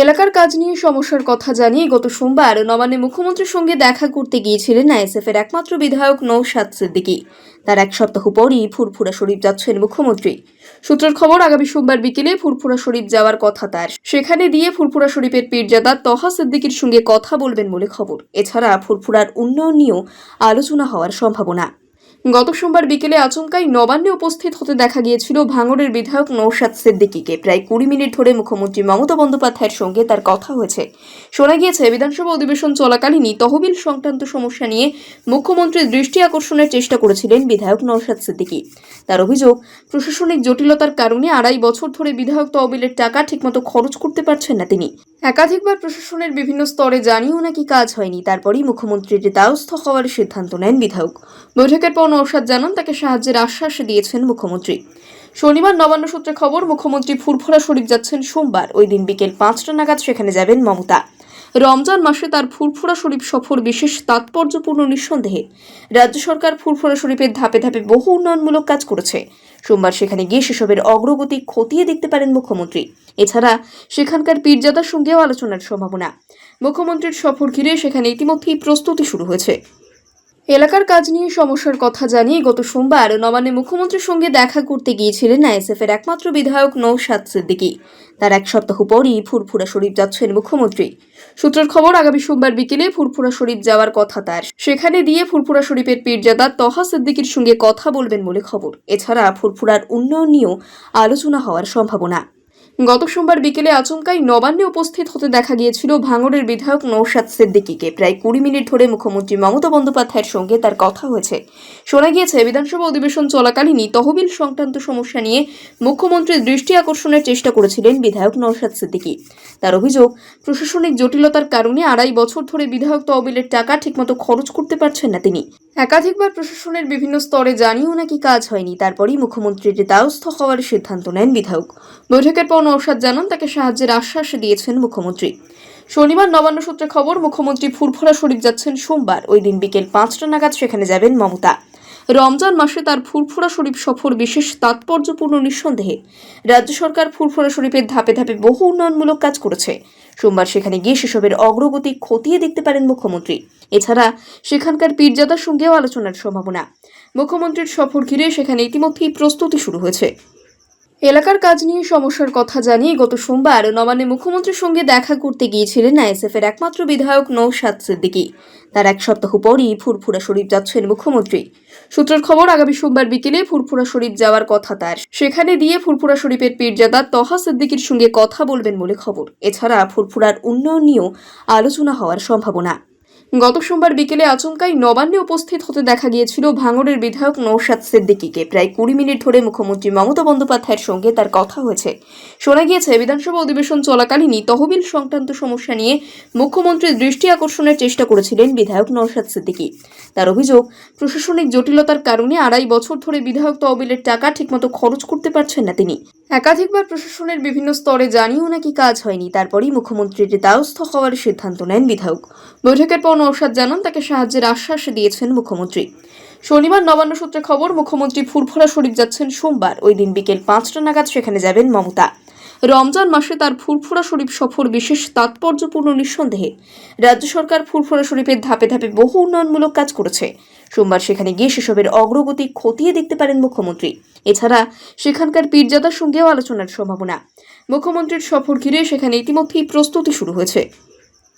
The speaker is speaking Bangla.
এলাকার কাজ নিয়ে সমস্যার কথা জানিয়ে গত সোমবার নবান্নে মুখ্যমন্ত্রীর সঙ্গে দেখা করতে গিয়েছিলেন আইএসএফের একমাত্র বিধায়ক নওশাদ সিদ্দিকী। তার এক সপ্তাহ পরই ফুরফুরা শরীফ যাচ্ছেন মুখ্যমন্ত্রী। সূত্রের খবর, আগামী সোমবার বিকেলে ফুরফুরা শরীফ যাওয়ার কথা তার। সেখানে দিয়ে ফুরফুরা শরীফের পীরজাদা তহা সিদ্দিকীর সঙ্গে কথা বলবেন বলে খবর। এছাড়া ফুরফুরার উন্নয়ন নিয়েও আলোচনা হওয়ার সম্ভাবনা। গত সোমবার বিকেলে আচমকাই নবান্নে উপস্থিত হতে দেখা গিয়েছিল ভাঙড়ের বিধায়ক নওশাদ সিদ্দিকীকে। প্রায় 20 মিনিট ধরে মুখ্যমন্ত্রী মমতা বন্দ্যোপাধ্যায়ের সঙ্গে তার কথা হয়েছে। শোনা গিয়েছে, বিধানসভা অধিবেশন চলাকালীনই তহবিল সংক্রান্ত সমস্যা নিয়ে মুখ্যমন্ত্রীর দৃষ্টি আকর্ষণের চেষ্টা করেছিলেন বিধায়ক নওশাদ সিদ্দিকী। তার অভিযোগ, প্রশাসনিক জটিলতার কারণে 2.5 বছর ধরে বিধায়ক তহবিলের টাকা ঠিকমতো খরচ করতে পারছেন না তিনি। একাধিকবার প্রশাসনের বিভিন্ন স্তরে জানিয়েও নাকি কাজ হয়নি। তারপরই মুখ্যমন্ত্রীর দ্বারস্থ হওয়ার সিদ্ধান্ত নেন বিধায়ক। বৈঠকের পর নওশাদ জানান, তাকে সাহায্যের আশ্বাস দিয়েছেন মুখ্যমন্ত্রী। শনিবার নবান্ন সূত্রে খবর, মুখ্যমন্ত্রী ফুরফুরা শরীফ যাচ্ছেন সোমবার। ওই দিন বিকেল 5টা নাগাদ সেখানে যাবেন মমতা। রমজান মাসে তার ফুরফুরা শরীফ সফর বিশেষ তাৎপর্যপূর্ণ নিঃসন্দেহে। রাজ্য সরকার ফুরফুরা শরীফের ধাপে ধাপে বহু উন্নয়নমূলক কাজ করেছে। সোমবার সেখানে গিয়ে সেসবের অগ্রগতি খতিয়ে দেখতে পারেন মুখ্যমন্ত্রী। এছাড়া সেখানকার পীরজাদার সঙ্গেও আলোচনার সম্ভাবনা। মুখ্যমন্ত্রীর সফর ঘিরে সেখানে ইতিমধ্যেই প্রস্তুতি শুরু হয়েছে। এলাকার কাজ নিয়ে সমস্যার কথা জানিয়ে গত সোমবার নবান্নে মুখ্যমন্ত্রীর সঙ্গে দেখা করতে গিয়েছিলেন আইএসএফের একমাত্র বিধায়ক নওশাদ সিদ্দিকী। তার এক সপ্তাহ পরই ফুরফুরা শরীফ যাচ্ছেন মুখ্যমন্ত্রী। সূত্রের খবর, আগামী সোমবার বিকেলে ফুরফুরা শরীফ যাওয়ার কথা তার। সেখানে দিয়ে ফুরফুরা শরীফের পীরজাদা তহা সিদ্দিকীর সঙ্গে কথা বলবেন বলে খবর। এছাড়া ফুরফুরার উন্নয়ন নিয়েও আলোচনা হওয়ার সম্ভাবনা। গত সোমবার বিকেলে আচমকাই নবান্নে উপস্থিত হতে দেখা গিয়েছিল ভাঙড়ের বিধায়ক নওশাদ সিদ্দিকীকে। প্রায় 20 মিনিট ধরে মুখ্যমন্ত্রী মমতা বন্দ্যোপাধ্যায়ের সঙ্গে তার কথা হয়েছে। শোনা গিয়েছে, বিধানসভা অধিবেশন চলাকালীনই তহবিল সংক্রান্ত সমস্যা নিয়ে মুখ্যমন্ত্রীর দৃষ্টি আকর্ষণের চেষ্টা করেছিলেন বিধায়ক নওশাদ সিদ্দিকী। তার অভিযোগ, প্রশাসনিক জটিলতার কারণে 2.5 বছর ধরে বিধায়ক তহবিলের টাকা ঠিকমতো খরচ করতে পারছেন না তিনি। একাধিকবার প্রশাসনের বিভিন্ন স্তরে জানিয়েও নাকি কাজ হয়নি। তারপরই মুখ্যমন্ত্রীর দ্বারস্থ হওয়ার সিদ্ধান্ত নেন বিধায়ক। বৈঠকের পর নওশাদ জানান, তাকে সাহায্যের আশ্বাস দিয়েছেন মুখ্যমন্ত্রী। শনিবার নবান্ন সূত্রে খবর, মুখ্যমন্ত্রী ফুরফুরা শরীফ যাচ্ছেন সোমবার। ওই দিন বিকেল 5টা নাগাদ সেখানে যাবেন মমতা। রমজান মাসে তার ফুরফুরা শরীফ সফর বিশেষ তাৎপর্যপূর্ণ নিঃসন্দেহে। রাজ্য সরকার ফুরফুরা শরীফের ধাপে ধাপে বহু উন্নয়নমূলক কাজ করেছে। সোমবার সেখানে গিয়ে সেসবের অগ্রগতি খতিয়ে দেখতে পারেন মুখ্যমন্ত্রী। এছাড়া সেখানকার পীরজাদার সঙ্গেও আলোচনার সম্ভাবনা। মুখ্যমন্ত্রীর সফর ঘিরে সেখানে ইতিমধ্যেই প্রস্তুতি শুরু হয়েছে। এলাকার কাজ নিয়ে সমস্যার কথা জানিয়ে গত সোমবার নবান্নে মুখ্যমন্ত্রীর সঙ্গে দেখা করতে গিয়েছিলেন আইএসএফের একমাত্র বিধায়ক নওশাদ সিদ্দিকী। তার এক সপ্তাহ পরই ফুরফুরা শরীফ যাচ্ছেন মুখ্যমন্ত্রী। সূত্রের খবর, আগামী সোমবার বিকেলে ফুরফুরা শরীফ যাওয়ার কথা তার। সেখানে দিয়ে ফুরফুরা শরীফের পীরজাদা তহা সিদ্দিকীর সঙ্গে কথা বলবেন বলে খবর। এছাড়া ফুরফুরার উন্নয়ন নিয়েও আলোচনা হওয়ার সম্ভাবনা। গত সোমবার বিকেলে আচমকাই নবান্নে উপস্থিত হতে দেখা গিয়েছিল ভাঙড়ের বিধায়ক নওশাদ সিদ্দিকীকে। প্রায় 20 মিনিট ধরে মুখ্যমন্ত্রী মমতা বন্দ্যোপাধ্যায়ের সঙ্গে তার কথা হয়েছে। শোনা গিয়েছে, বিধানসভা অধিবেশন চলাকালীনই তহবিল সংক্রান্ত সমস্যা নিয়ে মুখ্যমন্ত্রীর দৃষ্টি আকর্ষণের চেষ্টা করেছিলেন বিধায়ক নওশাদ সিদ্দিকী। তার অভিযোগ, প্রশাসনিক জটিলতার কারণে 2.5 বছর ধরে বিধায়ক তহবিলের টাকা ঠিকমতো খরচ করতে পারছেন না তিনি। একাধিকবার প্রশাসনের বিভিন্ন স্তরে জানিয়েও নাকি কাজ হয়নি। তারপরই মুখ্যমন্ত্রীর দ্বারস্থ হওয়ার সিদ্ধান্ত নেন বিধায়ক। বৈঠকের পর নওশাদ জানান, তাকে সাহায্যের আশ্বাস দিয়েছেন মুখ্যমন্ত্রী। শনিবার নবান্ন সূত্রে খবর, মুখ্যমন্ত্রী ফুরফুরা শরীফ যাচ্ছেন সোমবার। ওই দিন বিকেল 5টা নাগাদ সেখানে যাবেন মমতা। রমজান মাসে তার ফুরফুরা শরীফ সফর বিশেষ তাৎপর্যপূর্ণ নিঃসন্দেহে। রাজ্য সরকার ফুরফুরা শরীফের ধাপে ধাপে বহু উন্নয়নমূলক কাজ করেছে। সোমবার সেখানে গিয়ে সেসবের অগ্রগতি খতিয়ে দেখতে পারেন মুখ্যমন্ত্রী। এছাড়া সেখানকার পীরজাদার সঙ্গেও আলোচনার সম্ভাবনা। মুখ্যমন্ত্রীর সফর ঘিরে সেখানে ইতিমধ্যেই প্রস্তুতি শুরু হয়েছে।